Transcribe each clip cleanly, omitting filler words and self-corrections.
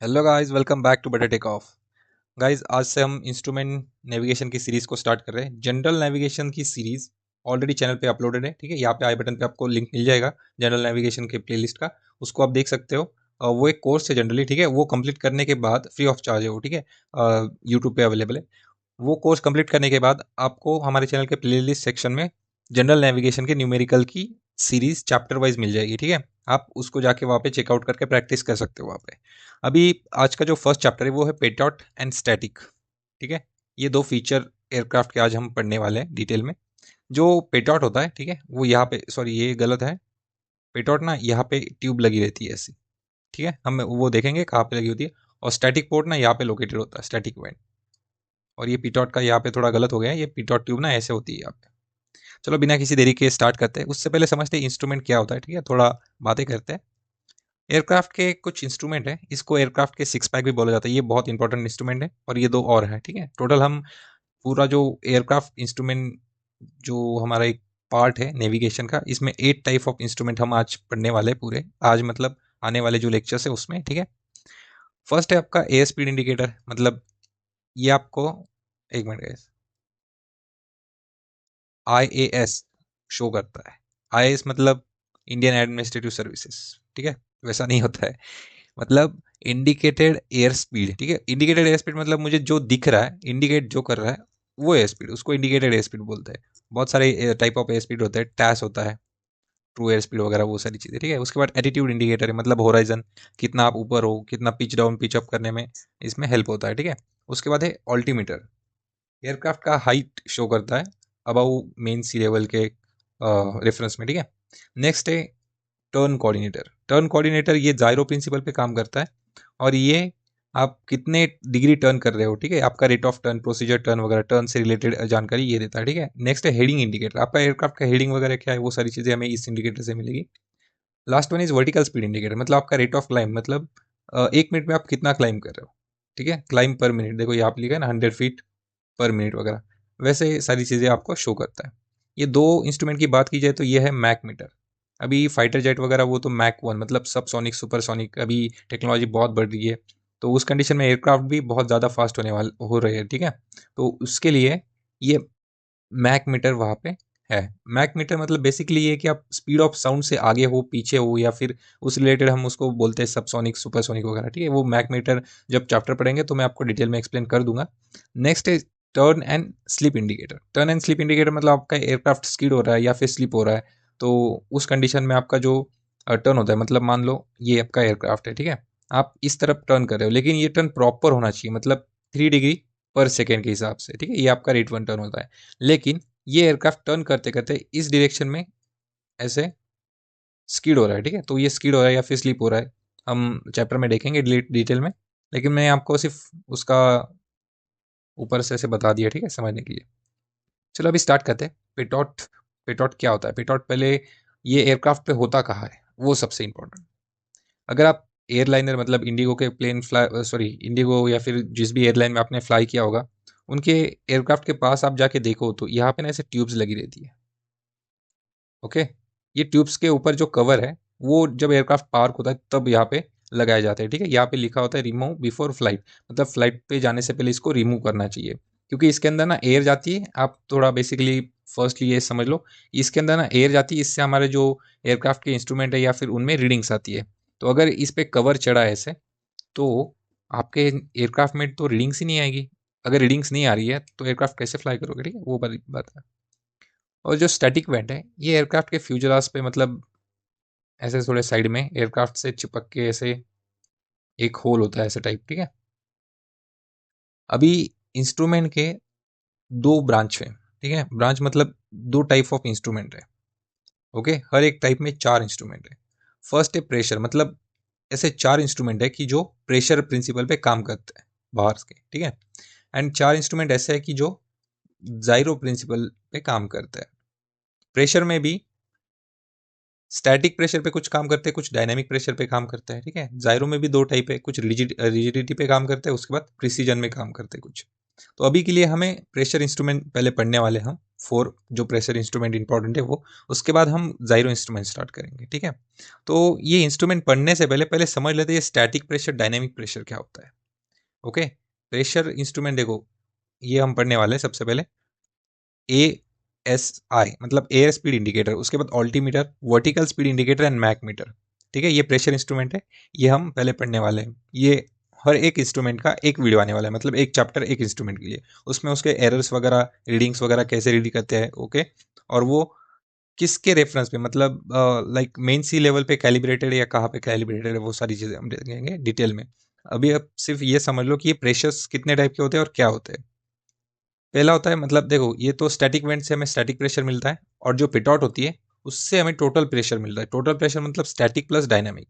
Hello guys, welcome back to better take off. Guys, आज से हम इंस्ट्रूमेंट नेविगेशन की सीरीज को स्टार्ट कर रहे हैं। जनरल नेविगेशन की सीरीज ऑलरेडी चैनल पे अपलोडेड है। ठीक है, यहाँ पे आई बटन पे आपको लिंक मिल जाएगा जनरल नेविगेशन के प्लेलिस्ट का। उसको आप देख सकते हो। वो एक कोर्स है जनरली। ठीक है, वो कंप्लीट करने के बाद फ्री ऑफ चार्ज है वो। ठीक है, यूट्यूब पे अवेलेबल है। वो कोर्स कंप्लीट करने के बाद आपको हमारे चैनल के प्लेलिस्ट सेक्शन में जनरल नेविगेशन के न्यूमेरिकल की सीरीज चैप्टर वाइज मिल जाएगी। ठीक है, आप उसको जाके वहाँ पे चेकआउट करके प्रैक्टिस कर सकते हो वहाँ पे। अभी आज का जो फर्स्ट चैप्टर है वो है पेटॉट एंड स्टैटिक। ठीक है, ये दो फीचर एयरक्राफ्ट के आज हम पढ़ने वाले हैं डिटेल में। जो पेटॉट होता है, ठीक है, वो यहाँ पे, सॉरी ये गलत है। पेटॉट ना यहाँ पे ट्यूब लगी रहती है ऐसी। ठीक है, हम वो देखेंगे कहाँ पे लगी होती है। और स्टैटिक पोर्ट ना यहाँ पे लोकेटेड होता है, स्टैटिक वेंट। और ये पीटॉट का यहाँ पे थोड़ा गलत हो गया है, ये पीटॉट ट्यूब ना ऐसे होती है यहाँ पे। चलो बिना किसी देरी के स्टार्ट करते हैं। उससे पहले समझते हैं इंस्ट्रूमेंट क्या होता है। ठीक है, थोड़ा बातें करते हैं। एयरक्राफ्ट के कुछ इंस्ट्रूमेंट है, इसको एयरक्राफ्ट के सिक्स पैक भी बोला जाता है। ये बहुत इंपॉर्टेंट इंस्ट्रूमेंट है और ये दो और है। ठीक है, टोटल हम पूरा जो एयरक्राफ्ट इंस्ट्रूमेंट जो हमारा एक पार्ट है नेविगेशन का, इसमें 8 टाइप ऑफ इंस्ट्रूमेंट हम आज पढ़ने वाले हैं पूरे। आज मतलब आने वाले जो लेक्चर्स है उसमें। ठीक है, फर्स्ट है आपका एयर स्पीड इंडिकेटर। मतलब ये आपको, एक मिनट गाइस, IAS शो करता है। IAS मतलब इंडियन एडमिनिस्ट्रेटिव सर्विसेज। ठीक है, वैसा नहीं होता है। मतलब इंडिकेटेड एयर स्पीड। ठीक है, इंडिकेटेड एयर स्पीड मतलब मुझे जो दिख रहा है, इंडिकेट जो कर रहा है, वो एयर स्पीड, उसको इंडिकेटेड एयर स्पीड बोलते हैं। बहुत सारे टाइप ऑफ एयर स्पीड होते हैं। टैस होता है, ट्रू एयर स्पीड वगैरह, वो सारी चीज़ें। ठीक है, उसके बाद एटीट्यूड इंडिकेटर है, मतलब होराइजन, कितना आप ऊपर हो, कितना पिच डाउन पिच अप करने में इसमें हेल्प होता है। ठीक है, उसके बाद है ऑल्टीमीटर, एयरक्राफ्ट का हाइट शो करता है अबाउ मेन सी लेवल के रेफरेंस में। ठीक है, नेक्स्ट है टर्न कोऑर्डिनेटर। टर्न कोऑर्डिनेटर ये जायरो प्रिंसिपल पे काम करता है और ये आप कितने डिग्री टर्न कर रहे हो, ठीक है, आपका rate of turn, procedure turn वगैरह, टर्न से रिलेटेड जानकारी ये देता है। ठीक है, नेक्स्ट है हेडिंग इंडिकेटर। आपका एयरक्राफ्ट का हेडिंग वगैरह क्या है, वो सारी चीज़ें हमें इस इंडिकेटर से मिलेगी। Last one is vertical speed indicator, मतलब आपका रेट ऑफ क्लाइम, मतलब 1 मिनट में आप कितना क्लाइम कर रहे हो। ठीक है, क्लाइम पर मिनट, देखो यहाँ पे लिखा है ना, 100 फीट पर मिनट वगैरह, वैसे सारी चीज़ें आपको शो करता है। ये दो इंस्ट्रूमेंट की बात की जाए तो ये है मैक मीटर। अभी फाइटर जेट वगैरह वो तो मैक 1, मतलब सबसोनिक सुपरसोनिक, अभी टेक्नोलॉजी बहुत बढ़ रही है। तो उस कंडीशन में एयरक्राफ्ट भी बहुत ज़्यादा फास्ट होने वाले हो रहे हैं। ठीक है, तो उसके लिए ये मैक मीटर वहाँ पे है। मैक मीटर मतलब बेसिकली ये कि आप स्पीड ऑफ साउंड से आगे हो, पीछे हो, या फिर उस रिलेटेड हम उसको बोलते हैं सबसोनिक सुपरसोनिक वगैरह। ठीक है, वो मैक मीटर जब चैप्टर पढ़ेंगे तो मैं आपको डिटेल में एक्सप्लेन कर दूंगा। नेक्स्ट है turn and slip indicator. Turn and slip indicator मतलब आपका एयरक्राफ्ट स्किड हो रहा है या फिर स्लिप हो रहा है, तो उस कंडीशन में आपका जो टर्न होता है, मतलब मान लो ये आपका एयरक्राफ्ट है। ठीक है, आप इस तरफ टर्न कर रहे हो, लेकिन ये टर्न प्रॉपर होना चाहिए, मतलब 3 डिग्री पर सेकेंड के हिसाब से। ठीक है, ये आपका रेट 1 टर्न होता है। लेकिन ये एयरक्राफ्ट टर्न करते करते इस डायरेक्शन में ऐसे स्किड हो रहा है। ठीक है, तो ये स्किड हो रहा है या फिर स्लिप हो रहा है, हम चैप्टर में देखेंगे डिटेल में। लेकिन मैं आपको सिर्फ उसका ऊपर से ऐसे बता दिया, ठीक है, समझने के लिए। चलो अभी स्टार्ट करते हैं। पेटॉट, पेटॉट क्या होता है? पेटॉट पहले ये एयरक्राफ्ट पे होता कहाँ है, वो सबसे इंपॉर्टेंट। अगर आप एयरलाइनर, मतलब इंडिगो के प्लेन फ्लाई, सॉरी इंडिगो या फिर जिस भी एयरलाइन में आपने फ्लाई किया होगा, उनके एयरक्राफ्ट के पास आप जाके देखो तो यहाँ पे ना ऐसे ट्यूब्स लगी रहती है। ओके, ये ट्यूब्स के ऊपर जो कवर है वो जब एयरक्राफ्ट पार्क होता है तब यहाँ पे लगाए जाते हैं। ठीक है, यहाँ पे लिखा होता है रिमूव बिफोर फ्लाइट, मतलब फ्लाइट पे जाने से पहले इसको रिमूव करना चाहिए, क्योंकि इसके अंदर ना एयर जाती है। आप थोड़ा बेसिकली फर्स्टली ये समझ लो, इसके अंदर ना एयर जाती है, इससे हमारे जो एयरक्राफ्ट के इंस्ट्रूमेंट है या फिर उनमें रीडिंग्स आती है। तो अगर इस पे कवर चढ़ा है ऐसे, तो आपके एयरक्राफ्ट में तो रीडिंग्स ही नहीं आएगी। अगर रीडिंग्स नहीं आ रही है तो एयरक्राफ्ट कैसे फ्लाई करोगे? ठीक है, वो बड़ी बात है। और जो स्टैटिक वेंट है, ये एयरक्राफ्ट के फ्यूजलाज पे, मतलब ऐसे थोड़े साइड में एयरक्राफ्ट से चिपक के ऐसे एक होल होता है ऐसे टाइप। ठीक है, अभी इंस्ट्रूमेंट के दो ब्रांच है। ठीक है, ब्रांच मतलब दो टाइप ऑफ इंस्ट्रूमेंट है। ओके, हर एक टाइप में 4 इंस्ट्रूमेंट है। फर्स्ट है प्रेशर, मतलब ऐसे 4 इंस्ट्रूमेंट है कि जो प्रेशर प्रिंसिपल पे काम करते हैं बाहर के। ठीक है, एंड 4 इंस्ट्रूमेंट ऐसे है कि जो जाइरो प्रिंसिपल पे काम करते हैं। प्रेशर में भी स्टैटिक प्रेशर पे कुछ काम करते हैं, कुछ डायनामिक प्रेशर पे काम करते हैं। ठीक है, जायरो में भी दो टाइप है, कुछ रिजिडिटी पे काम करते हैं, उसके बाद प्रिसीजन में काम करते हैं कुछ। तो अभी के लिए हमें प्रेशर इंस्ट्रूमेंट पहले पढ़ने वाले हम। 4 जो प्रेशर इंस्ट्रूमेंट इंपॉर्टेंट है वो, उसके बाद हम जाइरो इंस्ट्रूमेंट स्टार्ट करेंगे, ठीक है। तो ये इंस्ट्रूमेंट पढ़ने से पहले पहले समझ लेते हैं स्टैटिक प्रेशर डायनेमिक प्रेशर क्या होता है। ओके, प्रेशर इंस्ट्रूमेंट देखो ये हम पढ़ने वाले हैं सबसे पहले ASI मतलब एयर स्पीड इंडिकेटर, उसके बाद altimeter, vertical speed indicator and mach meter, ठीक है। ये प्रेशर इंस्ट्रूमेंट है, ये हम पहले पढ़ने वाले हैं। ये हर एक इंस्ट्रूमेंट का एक वीडियो आने वाला है, मतलब एक चैप्टर एक इंस्ट्रूमेंट के लिए, उसमें उसके एरर्स वगैरह रीडिंग्स वगैरह कैसे रीड करते हैं, ओके, और वो किसके रेफरेंस पे, मतलब लाइक मेन सी लेवल पे कैलिब्रेटेड या कहाँ पे कैलिब्रेटेड है, वो सारी चीज़ें हम देखेंगे डिटेल में। अभी आप सिर्फ ये समझ लो कि ये प्रेशर्स कितने टाइप के होते हैं और क्या होते हैं। पहला होता है, मतलब देखो ये तो स्टैटिक वेंट से हमें स्टैटिक प्रेशर मिलता है, और जो पिटआउट होती है उससे हमें टोटल प्रेशर मिलता है। टोटल प्रेशर मतलब स्टैटिक प्लस डायनामिक।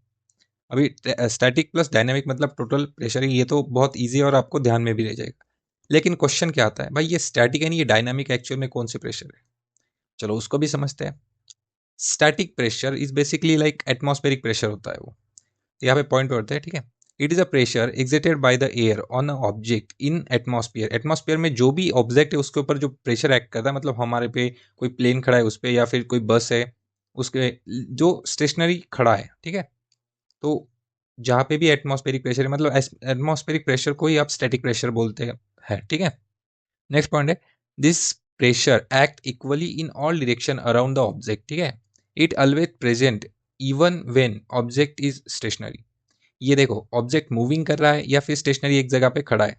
अभी स्टैटिक प्लस डायनामिक मतलब टोटल प्रेशर, ये तो बहुत ईजी है और आपको ध्यान में भी रह जाएगा। लेकिन क्वेश्चन क्या आता है भाई, ये स्टैटिक है नहीं, ये डायनामिक एक्चुअल में कौन से प्रेशर है, चलो उसको भी समझते हैं। Static pressure is basically like atmospheric pressure होता है वो, यहाँ पे पॉइंट पे होता है, ठीक है। It is a pressure exerted by the air on a object in atmosphere. Atmosphere में जो भी ऑब्जेक्ट है उसके ऊपर जो प्रेशर एक्ट करता है, मतलब हमारे पे कोई प्लेन खड़ा है उस पर, या फिर कोई बस है उसके जो स्टेशनरी खड़ा है, ठीक है। तो जहाँ पे भी एटमॉस्फेरिक प्रेशर है, मतलब एटमॉस्फेरिक प्रेशर को ही आप स्टैटिक प्रेशर बोलते हैं, ठीक है। नेक्स्ट पॉइंट है, this pressure act equally in all direction around the object, ठीक है। It always present even when object is stationary. ये देखो ऑब्जेक्ट मूविंग कर रहा है या फिर स्टेशनरी एक जगह पे खड़ा है,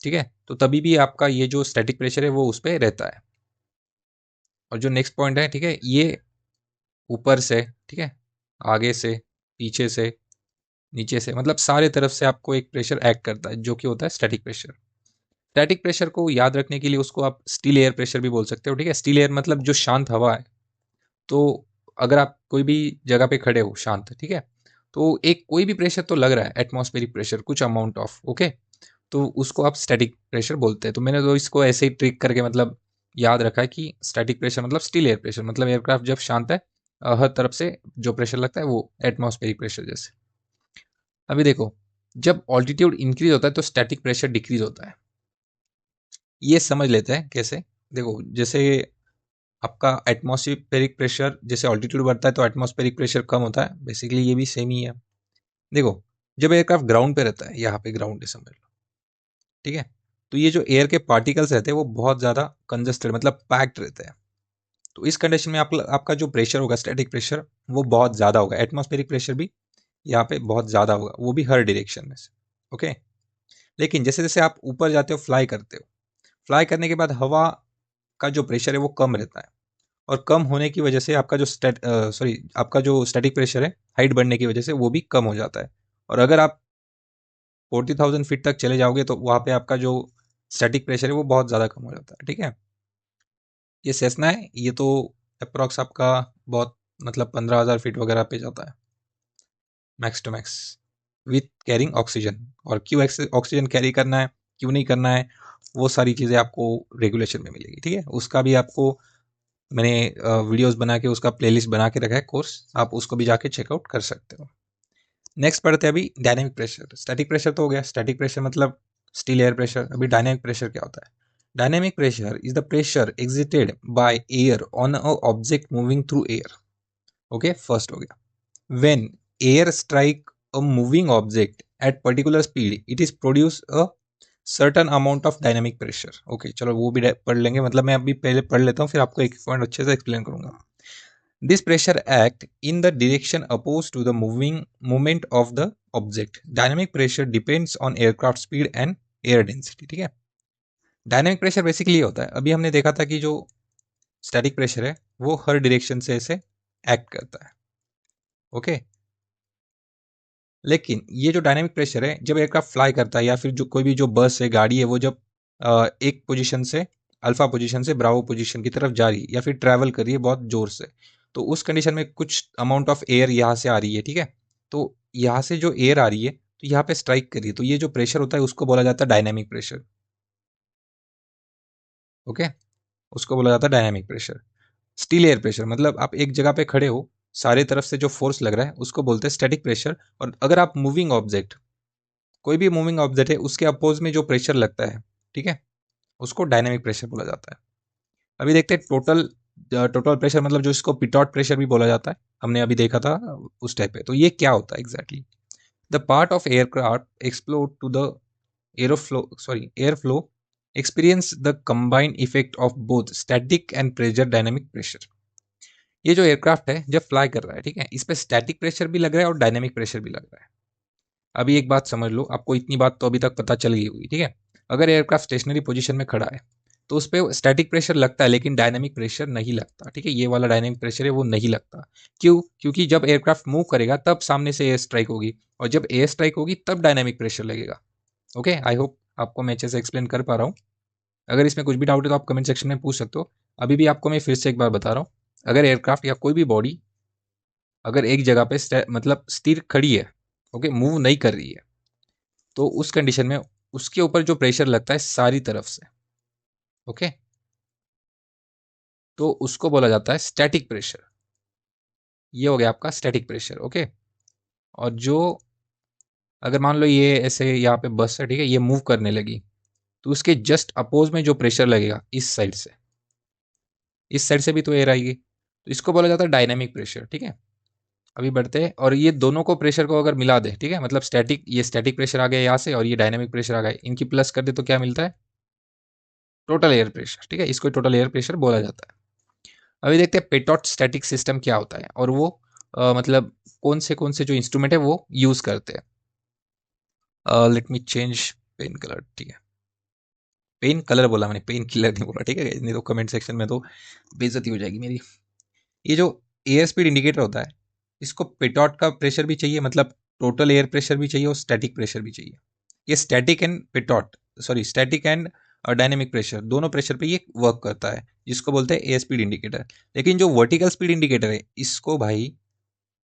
ठीक है, तो तभी भी आपका ये जो स्टैटिक प्रेशर है वो उस पर रहता है। और जो नेक्स्ट पॉइंट है, ठीक है, ये ऊपर से, ठीक है, आगे से, पीछे से, नीचे से, मतलब सारे तरफ से आपको एक प्रेशर एक्ट करता है जो कि होता है स्टैटिक प्रेशर। स्टैटिक प्रेशर को याद रखने के लिए उसको आप स्टिल एयर प्रेशर भी बोल सकते हो, ठीक है। स्टिल एयर मतलब जो शांत हवा है। तो अगर आप कोई भी जगह पे खड़े हो शांत, ठीक है, तो एक कोई भी प्रेशर तो लग रहा है, एटमॉस्फेरिक प्रेशर कुछ अमाउंट ऑफ, ओके, तो उसको आप स्टैटिक प्रेशर बोलते हैं। तो मैंने तो इसको ऐसे ही ट्रिक करके मतलब याद रखा है कि स्टैटिक प्रेशर मतलब स्टिल एयर प्रेशर, मतलब एयरक्राफ्ट जब शांत है, हर तरफ से जो प्रेशर लगता है वो एटमॉस्फेरिक प्रेशर जैसे। अभी देखो, जब ऑल्टीट्यूड इंक्रीज होता है तो स्टैटिक प्रेशर डिक्रीज होता है। ये समझ लेते हैं कैसे। देखो जैसे आपका एटमॉस्फेरिक प्रेशर, जैसे ऑल्टीट्यूड बढ़ता है तो एटमॉस्फेरिक प्रेशर कम होता है, बेसिकली ये भी सेम ही है। देखो जब एयरक्राफ्ट ग्राउंड पे रहता है, यहाँ पे ग्राउंड है समझ लो, ठीक है, तो ये जो एयर के पार्टिकल्स रहते हैं वो बहुत ज़्यादा कंजस्टेड मतलब पैक्ड रहते हैं। तो इस कंडीशन में आपका जो प्रेशर होगा स्टैटिक प्रेशर वो बहुत ज़्यादा होगा, एटमॉस्फेरिक प्रेशर भी यहाँ पे बहुत ज़्यादा होगा, वो भी हर डायरेक्शन में से, ओके। लेकिन जैसे जैसे आप ऊपर जाते हो, फ्लाई करते हो, फ्लाई करने के बाद हवा का जो प्रेशर है वो कम रहता है, और कम होने की वजह से आपका जो आपका जो स्टैटिक प्रेशर है हाइट बढ़ने की वजह से वो भी कम हो जाता है। और अगर आप 40,000 फीट तक चले जाओगे तो वहाँ पे आपका जो स्टैटिक प्रेशर है वो बहुत ज़्यादा कम हो जाता है, ठीक है। ये सेस्ना है, ये तो अप्रॉक्स आपका बहुत मतलब 15,000 फीट वगैरह पे जाता है max to max with carrying oxygen. और क्यों ऑक्सीजन कैरी करना है, क्यों नहीं करना है, वो सारी चीज़ें आपको रेगुलेशन में मिलेगी, ठीक है। उसका भी आपको मैंने वीडियोस बना के उसका प्लेलिस्ट बना के रखा है कोर्स, आप उसको भी जाके चेकआउट कर सकते हो। नेक्स्ट पढ़ते हैं अभी डायनेमिक प्रेशर। स्टैटिक प्रेशर तो हो गया, स्टैटिक प्रेशर मतलब स्टिल एयर प्रेशर। अभी डायनेमिक प्रेशर क्या होता है। Dynamic pressure is the pressure excited by air on a object moving through air, okay, first हो गया। When air strike a moving object at particular speed it is produce a certain amount of dynamic pressure, okay, चलो वो भी पढ़ लेंगे, मतलब मैं अभी पहले पढ़ लेता हूँ फिर आपको एक पॉइंट अच्छे से एक्सप्लेन करूंगा। This pressure act in the direction opposed to the movement of the object. Dynamic pressure depends on aircraft speed and air density, ठीक है। डायनेमिक प्रेशर बेसिकली ये होता है, अभी हमने देखा था कि जो स्टैटिक प्रेशर है वो हर डायरेक्शन से ऐसे एक्ट करता है, ओके। लेकिन ये जो डायनेमिक प्रेशर है जब एयरक्राफ्ट फ्लाई करता है या फिर जो कोई भी जो बस है गाड़ी है वो जब एक पोजीशन से अल्फा पोजीशन से ब्रावो पोजीशन की तरफ जा रही है या फिर ट्रैवल कर रही है बहुत जोर से, तो उस कंडीशन में कुछ अमाउंट ऑफ एयर यहाँ से आ रही है, ठीक है। तो यहाँ से जो एयर आ रही है तो यहाँ पे स्ट्राइक कर रही है, तो ये जो प्रेशर होता है उसको बोला जाता है डायनेमिक प्रेशर, ओके, उसको बोला जाता है dynamic pressure. Still air pressure मतलब आप एक जगह पे खड़े हो, सारे तरफ से जो फोर्स लग रहा है उसको बोलते हैं स्टैटिक प्रेशर। और अगर आप मूविंग ऑब्जेक्ट, कोई भी मूविंग ऑब्जेक्ट है उसके अपोज में जो प्रेशर लगता है, ठीक है, उसको डायनेमिक प्रेशर बोला जाता है। अभी देखते हैं टोटल प्रेशर, मतलब जो इसको पिटॉट प्रेशर भी बोला जाता है, हमने अभी देखा था उस टाइप पे। तो ये क्या होता है exactly? The part of aircraft explore to the air flow experience the combined effect of both static and pressure dynamic pressure. ये जो एयरक्राफ्ट है जब फ्लाई कर रहा है, ठीक है, इस पे स्टैटिक प्रेशर भी लग रहा है और डायनेमिक प्रेशर भी लग रहा है। अभी एक बात समझ लो, आपको इतनी बात तो अभी तक पता चल गई होगी, ठीक है। अगर एयरक्राफ्ट स्टेशनरी पोजीशन में खड़ा है तो उस पर स्टैटिक प्रेशर लगता है लेकिन डायनेमिक प्रेशर नहीं लगता, ठीक है। ये वाला डायनेमिक प्रेशर है वो नहीं लगता। क्यों? क्योंकि जब एयरक्राफ्ट मूव करेगा तब सामने से एयर स्ट्राइक होगी, और जब एयर स्ट्राइक होगी तब डायनेमिक प्रेशर लगेगा। ओके, आई होप आपको मैं अच्छे से एक्सप्लेन कर पा रहा हूँ। अगर इसमें कुछ भी डाउट है तो आप कमेंट सेक्शन में पूछ सकते हो। अभी भी आपको मैं फिर से एक बार बता रहा हूँ, अगर एयरक्राफ्ट या कोई भी बॉडी अगर एक जगह पे मतलब स्थिर खड़ी है, ओके, मूव नहीं कर रही है, तो उस कंडीशन में उसके ऊपर जो प्रेशर लगता है सारी तरफ से, ओके, तो उसको बोला जाता है स्टैटिक प्रेशर। ये हो गया आपका स्टैटिक प्रेशर, ओके। और जो अगर मान लो ये ऐसे यहाँ पे बस है, ठीक है, ये मूव करने लगी, तो उसके जस्ट अपोज में जो प्रेशर लगेगा इस साइड से भी तो एयर आएगी, तो इसको बोला जाता है डायनेमिक प्रेशर, ठीक है। अभी बढ़ते हैं, और ये दोनों को प्रेशर को अगर मिला दे, ठीक है, मतलब ये स्टैटिक प्रेशर आ गया यहाँ से और ये डायनेमिक प्रेशर आ गया, इनकी प्लस कर दे तो क्या मिलता है? टोटल एयर प्रेशर, ठीक है, इसको टोटल एयर प्रेशर बोला जाता है। अभी देखते हैं पेटोट स्टैटिक सिस्टम क्या होता है, और वो मतलब कौन से जो इंस्ट्रूमेंट है वो यूज करते हैं। Let me change pen colour, ठीक है। पेन कलर बोला मैंने, पेन किलर नहीं बोला, ठीक है, नहीं तो कमेंट सेक्शन में तो बेइज्जती हो जाएगी मेरी। ये जो एयर स्पीड इंडिकेटर होता है, इसको पेटोट का प्रेशर भी चाहिए, मतलब टोटल एयर प्रेशर भी चाहिए और स्टैटिक प्रेशर भी चाहिए। ये स्टैटिक एंड डायनेमिक प्रेशर, दोनों प्रेशर पे ये वर्क करता है, जिसको बोलते हैं एयर स्पीड इंडिकेटर। लेकिन जो वर्टिकल स्पीड इंडिकेटर है, इसको भाई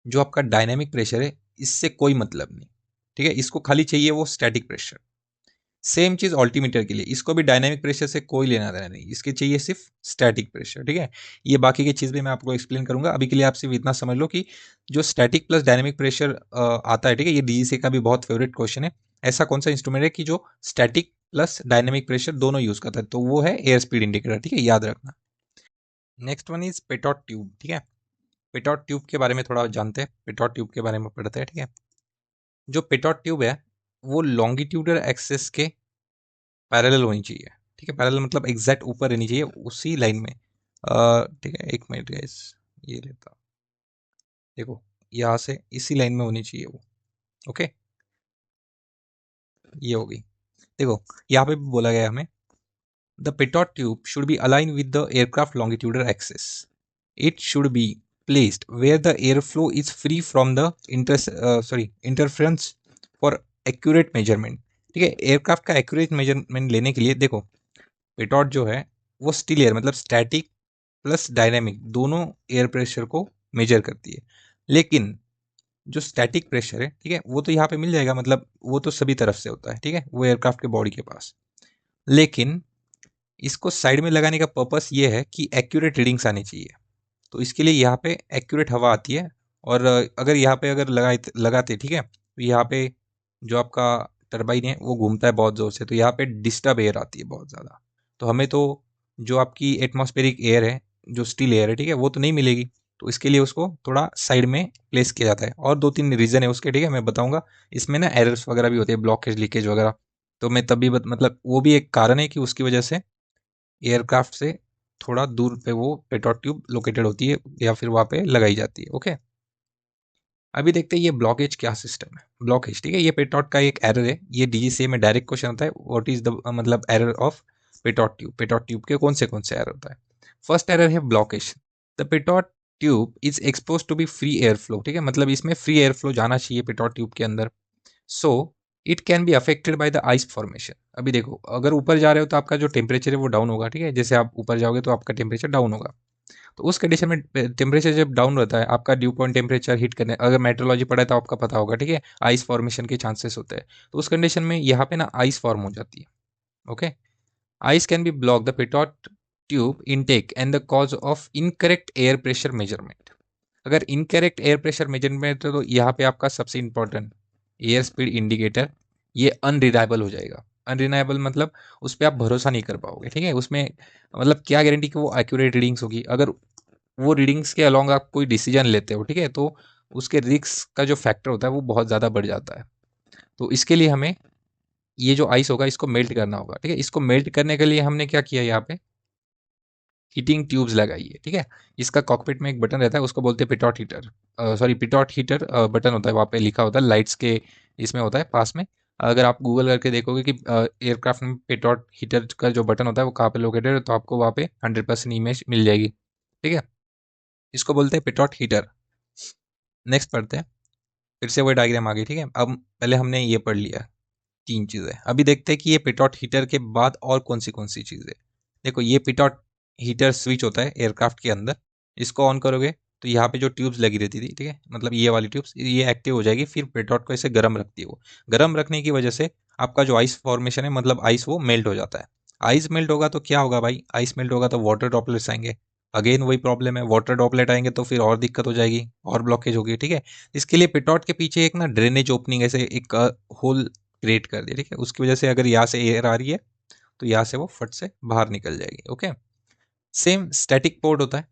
जो आपका डायनेमिक प्रेशर है इससे कोई मतलब नहीं, ठीक है, इसको खाली चाहिए वो स्टैटिक प्रेशर। सेम चीज ऑल्टीमीटर के लिए, इसको भी डायनेमिक प्रेशर से कोई लेना देना नहीं, इसके चाहिए सिर्फ स्टैटिक प्रेशर, ठीक है। ये बाकी की चीज भी मैं आपको एक्सप्लेन करूंगा, अभी के लिए आप सिर्फ इतना समझ लो कि जो स्टैटिक प्लस डायनेमिक प्रेशर आता है, ठीक है, ये डीजीसी का भी बहुत फेवरेट क्वेश्चन है। ऐसा कौन सा इंस्ट्रूमेंट है कि जो स्टैटिक प्लस डायनेमिक प्रेशर दोनों यूज करता है? तो वो है एयर स्पीड इंडिकेटर, ठीक है, याद रखना। Next one is Pitot tube, ठीक है। पेटोट ट्यूब के बारे में थोड़ा जानते हैं, पेटोट ट्यूब के बारे में पढ़ते हैं, ठीक है। जो पेटोट ट्यूब है वो लॉन्गिट्यूडल एक्सेस के पैरेलल होनी चाहिए, ठीक है। पैरेलल मतलब एग्जैक्ट ऊपर रहनी चाहिए उसी लाइन में। ठीक है, एक मिनट गाइस, ये लेता, देखो यहाँ से इसी लाइन में होनी चाहिए वो, ओके, ये होगी। देखो यहाँ पे भी बोला गया हमें, the pitot tube should be align with the aircraft longitudinal axis. It should be placed where the airflow is free from the interference for accurate measurement, ठीक है। एयरक्राफ्ट का एक्यूरेट मेजरमेंट लेने के लिए देखो, पेटोट जो है वो स्टिल एयर मतलब स्टैटिक प्लस डायनेमिक दोनों एयर प्रेशर को मेजर करती है। लेकिन जो स्टैटिक प्रेशर है, ठीक है, वो तो यहाँ पे मिल जाएगा, मतलब वो तो सभी तरफ से होता है, ठीक है, वो एयरक्राफ्ट के बॉडी के पास। लेकिन इसको साइड में लगाने का पर्पस ये है कि एक्यूरेट रीडिंग्स आनी चाहिए। तो इसके लिए यहाँ पे एक्यूरेट हवा आती है, और अगर यहाँ पे अगर लगाते, ठीक है, तो यहाँ पे जो आपका टरबाइन है वो घूमता है बहुत ज़ोर से, तो यहाँ पे डिस्टर्ब एयर आती है बहुत ज़्यादा। तो हमें तो जो आपकी एटमॉस्फेरिक एयर है, जो स्टिल एयर है, ठीक है, वो तो नहीं मिलेगी। तो इसके लिए उसको थोड़ा साइड में प्लेस किया जाता है, और दो तीन रीज़न है उसके, ठीक है, मैं बताऊंगा। इसमें ना एरर्स वगैरह भी होते हैं, ब्लॉकेज लीकेज वगैरह, तो मैं तभी मतलब वो भी एक कारण है कि उसकी वजह से एयरक्राफ्ट से थोड़ा दूर पे वो पेटोट ट्यूब लोकेटेड होती है या फिर वहाँ पे लगाई जाती है, ओके। अभी देखते हैं ये ब्लॉकेज क्या सिस्टम है। ब्लॉकेज, ठीक है, ये पेटोट का एक एरर है, ये डीजीसीए में डायरेक्ट क्वेश्चन आता है, व्हाट इज द मतलब एरर ऑफ पेटोट ट्यूब के कौन से एरर होता है। फर्स्ट एरर है blockage. The pitot tube is expose to be free air flow, ठीक है, मतलब इसमें फ्री एयर फ्लो जाना चाहिए पेटोट ट्यूब के अंदर। So it can be affected by the ice formation. अभी देखो, अगर ऊपर जा रहे हो तो आपका जो टेम्परेचर है वो डाउन होगा, ठीक है, जैसे आप ऊपर जाओगे तो आपका टेम्परेचर डाउन होगा। तो उस कंडीशन में टेम्परेचर जब डाउन रहता है, आपका ड्यू पॉइंट टेम्परेचर हिट करने, अगर मेट्रोलॉजी पढ़ा है तो आपका पता होगा, ठीक है, आइस फॉर्मेशन के चांसेस होते हैं। तो उस कंडीशन में यहाँ पे ना आइस फॉर्म हो जाती है, okay. Ice can be block the pitot tube intake and the cause of incorrect air pressure measurement. अगर इनकरेक्ट एयर प्रेशर मेजरमेंट है तो यहाँ पे आपका सबसे इंपॉर्टेंट एयर स्पीड इंडिकेटर ये अनरिलायबल हो जाएगा। अनरिलायबल मतलब उस पर आप भरोसा नहीं कर पाओगे, ठीक है। उसमें मतलब क्या गारंटी कि वो एक्यूरेट रीडिंग्स होगी। अगर वो रीडिंग्स के अलॉन्ग आप कोई डिसीजन लेते हो, ठीक है, तो उसके रिस्क का जो फैक्टर होता है वो बहुत ज़्यादा बढ़ जाता है। तो इसके लिए हमें ये जो आइस होगा इसको मेल्ट करना होगा, ठीक है। इसको मेल्ट करने के लिए हमने क्या किया, यहाँ पे हीटिंग ट्यूब्स लगाई है, ठीक है। इसका कॉकपिट में एक बटन रहता है, उसको बोलते हैं pitot heater, sorry pitot heater button होता है, वहाँ पे लिखा होता है लाइट्स के इसमें होता है पास में। अगर आप गूगल करके देखोगे कि एयरक्राफ्ट में पिटॉट हीटर का जो बटन होता है वो कहाँ पे लोकेटेड है, तो आपको वहाँ पे 100% इमेज मिल जाएगी, ठीक है। इसको बोलते हैं पिटॉट हीटर। नेक्स्ट पढ़ते हैं, फिर से वही डायग्राम आ गई, ठीक है। अब पहले हमने ये पढ़ लिया 3 चीज़ें, अभी देखते हैं कि ये पिटॉट हीटर के बाद और कौन सी चीज़ें। देखो ये पिटॉट हीटर स्विच होता है एयरक्राफ्ट के अंदर, इसको ऑन करोगे तो यहाँ पे जो ट्यूब्स लगी रहती थी, ठीक है, मतलब ये वाली ट्यूब्स ये एक्टिव हो जाएगी, फिर पिटॉट को ऐसे गर्म रखती है। वो गर्म रखने की वजह से आपका जो आइस फॉर्मेशन है, मतलब आइस वो मेल्ट हो जाता है। आइस मेल्ट होगा तो क्या होगा भाई, आइस मेल्ट होगा तो वाटर ड्रॉपलेट्स आएंगे। अगेन वही प्रॉब्लम है, वाटर ड्रॉपलेट आएंगे तो फिर और दिक्कत हो जाएगी, और ब्लॉकेज होगी, ठीक है। इसके लिए पिटॉट के पीछे एक ना ड्रेनेज ओपनिंग ऐसे एक होल क्रिएट कर दिया, ठीक है। उसकी वजह से अगर यहाँ से एयर आ रही है तो यहाँ से वो फट से बाहर निकल जाएगी, ओके। सेम स्टैटिक पोर्ट होता है,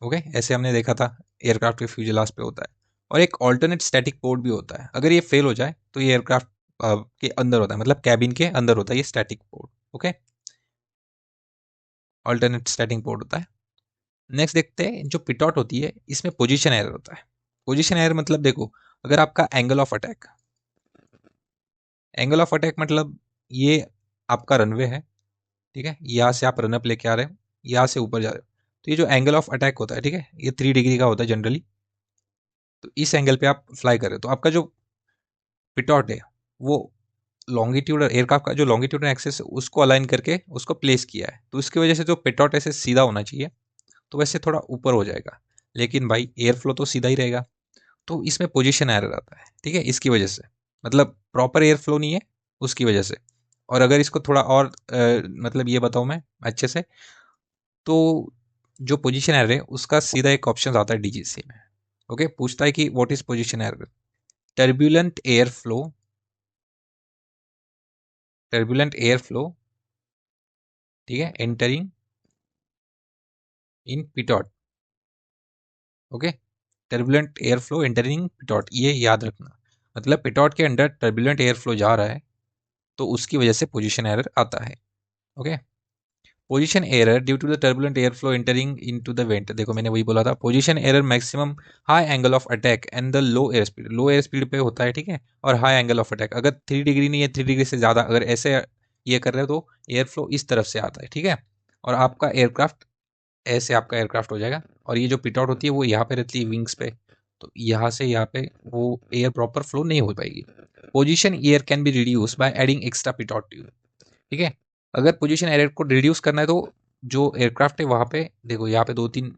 ओके, ऐसे हमने देखा था एयरक्राफ्ट के फ्यूजलाज पे होता है। और एक ऑल्टरनेट स्टैटिक पोर्ट भी होता है, अगर ये फेल हो जाए तो ये एयरक्राफ्ट के अंदर होता है, मतलब कैबिन के अंदर होता है ये static port, okay, alternate static port होता है। नेक्स्ट देखते हैं, जो पिटॉट होती है इसमें पोजीशन एरर होता है। पोजीशन एरर मतलब देखो, अगर आपका एंगल ऑफ अटैक मतलब ये आपका रनवे है, ठीक है, यहाँ से आप रनअप लेके आ रहे हो, यहाँ से ऊपर जा रहे हो, तो ये जो एंगल ऑफ अटैक होता है, ठीक है, ये 3 डिग्री का होता है जनरली। तो इस एंगल पे आप फ्लाई कर रहे हो, तो आपका जो पिटॉट है वो लॉन्गिट्यूड एयरक्राफ्ट का जो लॉन्गिट्यूड एक्सेस है उसको अलाइन करके उसको प्लेस किया है, तो इसकी वजह से जो पिटॉट ऐसे सीधा होना चाहिए तो वैसे थोड़ा ऊपर हो जाएगा, लेकिन भाई एयर फ्लो तो सीधा ही रहेगा। तो इसमें पोजीशन एरर आता है, ठीक है, इसकी वजह से, मतलब प्रॉपर एयर फ्लो नहीं है उसकी वजह से। और अगर इसको थोड़ा और मतलब ये बताऊं मैं अच्छे से, तो जो पोजीशन एरर है उसका सीधा एक ऑप्शन आता है डीजीसी में, ओके। पूछता है कि what is position error, turbulent air flow, turbulent air flow, ठीक है, entering in pitot, okay, turbulent air flow entering pitot, ये याद रखना। मतलब पिटॉट के अंडर टर्बुलेंट एयर फ्लो जा रहा है तो उसकी वजह से पोजीशन एरर आता है, okay. Position error due to the turbulent air flow entering into the vent, देखो मैंने वही बोला था, position error maximum high angle of attack and the low air speed पे होता है, ठीक है, और हाई एंगल ऑफ अटैक अगर 3 डिग्री नहीं है, 3 डिग्री से ज़्यादा अगर ऐसे ये कर रहे हो तो एयर फ्लो इस तरफ से आता है, ठीक है, और आपका एयरक्राफ्ट ऐसे आपका एयरक्राफ्ट हो जाएगा। और ये जो पिट आउट होती है वो यहाँ पे रहती है विंग्स पे, तो यहाँ से यहाँ पे वो एयर प्रॉपर फ्लो नहीं हो पाएगी। Position air can be reduce by adding extra pitot tube, ठीक है। अगर पोजीशन एरर को रिड्यूस करना है तो जो एयरक्राफ्ट है वहाँ पे देखो, यहाँ पे 2-3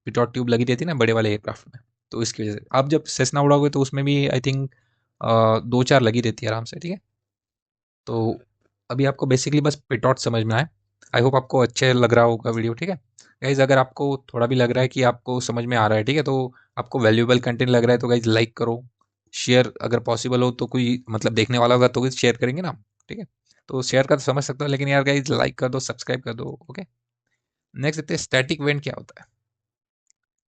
पिटॉट ट्यूब लगी रहती है ना बड़े वाले एयरक्राफ्ट में, तो इसकी वजह से आप जब सेस्ना उड़ाओगे तो उसमें भी आई थिंक 2-4 लगी रहती है आराम से, ठीक है। तो अभी आपको बेसिकली बस पिटॉट समझ में आए, आई होप आपको अच्छे लग रहा होगा वीडियो, ठीक है। गाइज अगर आपको थोड़ा भी लग रहा है कि आपको समझ में आ रहा है, ठीक है, तो आपको वैल्यूएबल कंटेंट लग रहा है तो गाइज लाइक करो, शेयर अगर पॉसिबल हो तो, कोई मतलब देखने वाला होगा तो शेयर करेंगे ना, ठीक है। तो शेयर कर तो समझ सकता हूँ, लेकिन यार गाइज लाइक कर दो, सब्सक्राइब कर दो, ओके। नेक्स्ट देखते हैं स्टैटिक वेंट क्या होता है।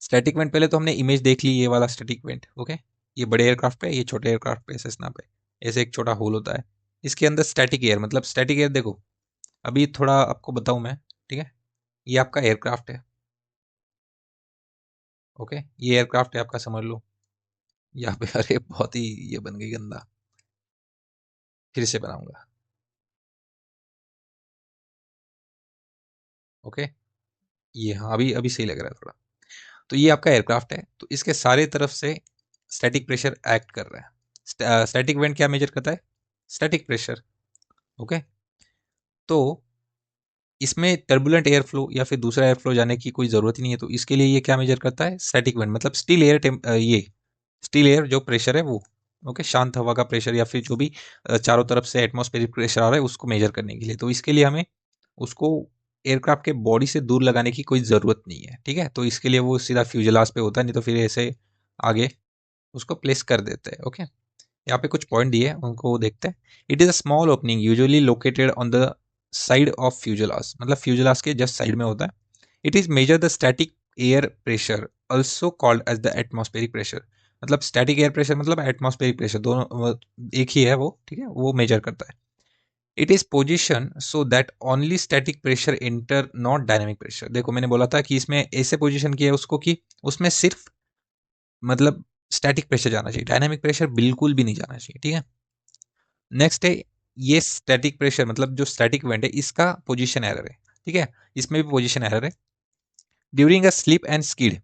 स्टैटिक वेंट पहले तो हमने इमेज देख ली, ये वाला स्टैटिक वेंट, ओके। ये बड़े एयरक्राफ्ट पे, ये छोटे एयरक्राफ्ट पे, सेस्ना पे ऐसे एक छोटा होल होता है, इसके अंदर स्टैटिक एयर, मतलब स्टैटिक एयर देखो अभी थोड़ा आपको बताऊं मैं, ठीक है। ये आपका एयरक्राफ्ट है, ओके, ये एयरक्राफ्ट है आपका, समझ लो यहाँ पे अरे बहुत ही ये बन गई गंदा, फिर से बनाऊंगा, ओके। ये हाँ अभी अभी सही लग रहा है थोड़ा। तो ये आपका एयरक्राफ्ट है, तो इसके सारे तरफ से स्टैटिक प्रेशर एक्ट कर रहा है। स्टैटिक वेंट क्या मेजर करता है, स्टैटिक प्रेशर, ओके। तो इसमें टर्बुलेंट एयर फ्लो या फिर दूसरा एयर फ्लो जाने की कोई ज़रूरत ही नहीं है, तो इसके लिए ये क्या मेजर करता है, स्टैटिक वेंट, मतलब स्टिल एयर, ये स्टिल एयर जो प्रेशर है वो, ओके, शांत हवा का प्रेशर या फिर जो भी चारों तरफ से एटमॉस्फेरिक प्रेशर आ रहा है उसको मेजर करने के लिए, तो इसके लिए हमें उसको एयरक्राफ्ट के बॉडी से दूर लगाने की कोई ज़रूरत नहीं है, ठीक है। तो इसके लिए वो सीधा फ्यूजलाज पे होता है, नहीं तो फिर ऐसे आगे उसको प्लेस कर देते हैं, ओके। यहाँ पे कुछ पॉइंट दिए हैं, उनको देखते हैं। It is a small opening usually located on the side of fuselage, मतलब फ्यूजलास के जस्ट साइड में होता है। It is measure the static air pressure also called as the atmospheric pressure, मतलब स्टैटिक एयर प्रेशर मतलब atmospheric pressure, दोनों एक ही है वो, ठीक है, वो मेजर करता है। It is position so that only static pressure inter, not dynamic pressure. देखो मैंने बोला था कि इसमें ऐसे पोजिशन किया है उसको कि उसमें सिर्फ मतलब स्टैटिक प्रेशर जाना चाहिए, डायनामिक प्रेशर बिल्कुल भी नहीं जाना चाहिए, ठीक है। नेक्स्ट है, ये स्टैटिक प्रेशर मतलब जो स्टैटिक इवेंट है इसका पोजीशन एरर है, ठीक है, इसमें भी पोजीशन एरर है। During a slip and skid,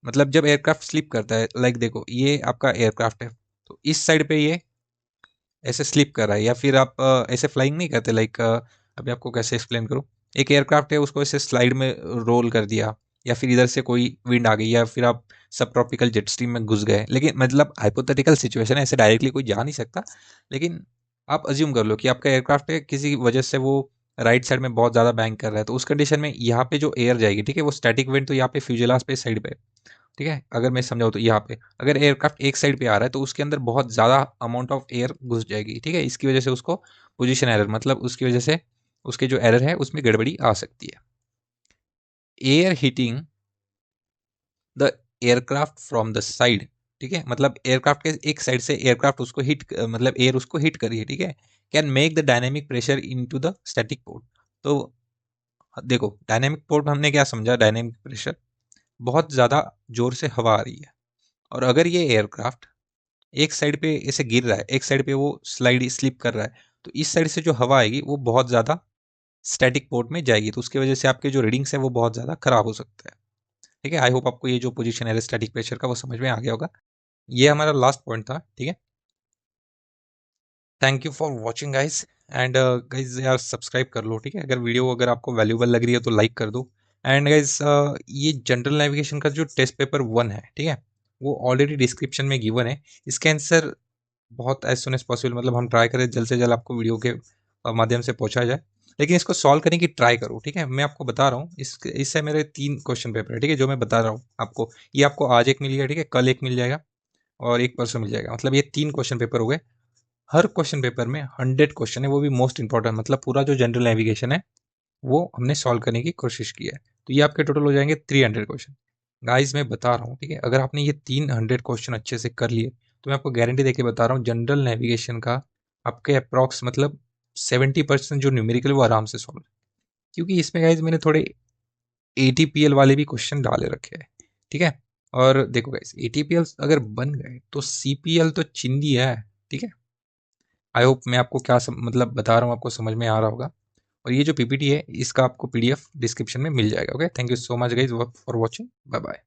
मतलब जब एयरक्राफ्ट स्लिप करता है, लाइक देखो ये आपका एयरक्राफ्ट है, तो इस साइड पे ये ऐसे स्लिप कर रहा है, या फिर आप ऐसे फ्लाइंग नहीं करते, लाइक अभी आपको कैसे एक्सप्लेन करूँ। एक एयरक्राफ्ट है, उसको ऐसे स्लाइड में रोल कर दिया, या फिर इधर से कोई विंड आ गई, या फिर आप सब ट्रॉपिकल जेट स्ट्रीम में घुस गए, लेकिन मतलब हाइपोथेटिकल सिचुएशन है, ऐसे डायरेक्टली कोई जा नहीं सकता, लेकिन आप अज्यूम कर लो कि आपका एयरक्राफ्ट है, किसी वजह से वो राइट साइड में बहुत ज़्यादा बैंक कर रहा है, तो उस कंडीशन में यहाँ पे जो एयर जाएगी, ठीक है, वो स्टैटिक विंड तो यहाँ पे फ्यूजेलाज पे साइड पे, ठीक है, अगर मैं समझाऊँ तो यहाँ पे अगर एयरक्राफ्ट एक साइड पे आ रहा है तो उसके अंदर बहुत ज़्यादा अमाउंट ऑफ एयर घुस जाएगी, ठीक है, इसकी वजह से उसको पोजीशन एरर, मतलब उसकी वजह से उसके जो एरर है उसमें गड़बड़ी आ सकती है। Air heating the aircraft from the side, ठीक है, मतलब एयरक्राफ्ट के एक साइड से एयरक्राफ्ट उसको हिट, मतलब एयर उसको हिट करिए, ठीक है, can make the dynamic pressure into the static port. तो देखो डायनेमिक पोर्ट हमने क्या समझा, डायनेमिक प्रेशर बहुत ज़्यादा जोर से हवा आ रही है, और अगर ये एयरक्राफ्ट एक साइड पे ऐसे गिर रहा है, एक साइड पे वो स्लाइड स्लिप कर रहा है, तो इस साइड से जो हवा आएगी वो बहुत ज़्यादा स्टैटिक पोर्ट में जाएगी, तो उसकी वजह से आपके जो रीडिंग्स है वो बहुत ज़्यादा खराब हो सकता है, ठीक है। आई होप आपको ये जो पोजीशन है स्टैटिक प्रेशर का वो समझ में आ गया होगा। ये हमारा लास्ट पॉइंट था, ठीक है। Thank you for watching guys, and guys यार सब्सक्राइब कर लो, ठीक है, अगर वीडियो अगर आपको वैल्यूबल लग रही है तो लाइक कर दो। एंड गाइज ये जनरल नेविगेशन का जो टेस्ट पेपर 1 है, ठीक है, वो ऑलरेडी डिस्क्रिप्शन में गिवन है। इसके आंसर बहुत एज सुन एज पॉसिबल, मतलब हम ट्राई करें जल्द से जल्द आपको वीडियो के माध्यम से पहुंचाया जाए, लेकिन इसको सॉल्व करने की ट्राई करो, ठीक है। मैं आपको बता रहा हूँ इससे मेरे 3 क्वेश्चन पेपर है, ठीक है, जो मैं बता रहा हूँ आपको, ये आपको आज एक मिल गया, ठीक है, कल एक मिल जाएगा और एक परसों मिल जाएगा, मतलब ये 3 क्वेश्चन पेपर हो गए। हर क्वेश्चन पेपर में 100 क्वेश्चन है, वो भी मोस्ट इंपॉर्टेंट, मतलब पूरा जो जनरल नेविगेशन है वो हमने सॉल्व करने की कोशिश की है, तो ये आपके टोटल हो जाएंगे 300 क्वेश्चन। गाइज मैं बता रहा हूँ, ठीक है, अगर आपने ये 300 क्वेश्चन अच्छे से कर लिए तो मैं आपको गारंटी देके बता रहा हूँ जनरल नेविगेशन का आपके अप्रॉक्स मतलब 70% जो न्यूमेरिकल वो आराम से सॉल्व, क्योंकि इसमें गाइज मैंने थोड़े एटीपीएल वाले भी क्वेश्चन डाले रखे हैं, ठीक है। और देखो गाइज एटीपीएल अगर बन गए तो सीपीएल तो चिंदी है, ठीक है। आई होप मैं आपको क्या मतलब बता रहा हूँ आपको समझ में आ रहा होगा, और ये जो पीपीटी है इसका आपको पीडीएफ डिस्क्रिप्शन में मिल जाएगा। Okay, thank you so much guys for watching, bye bye.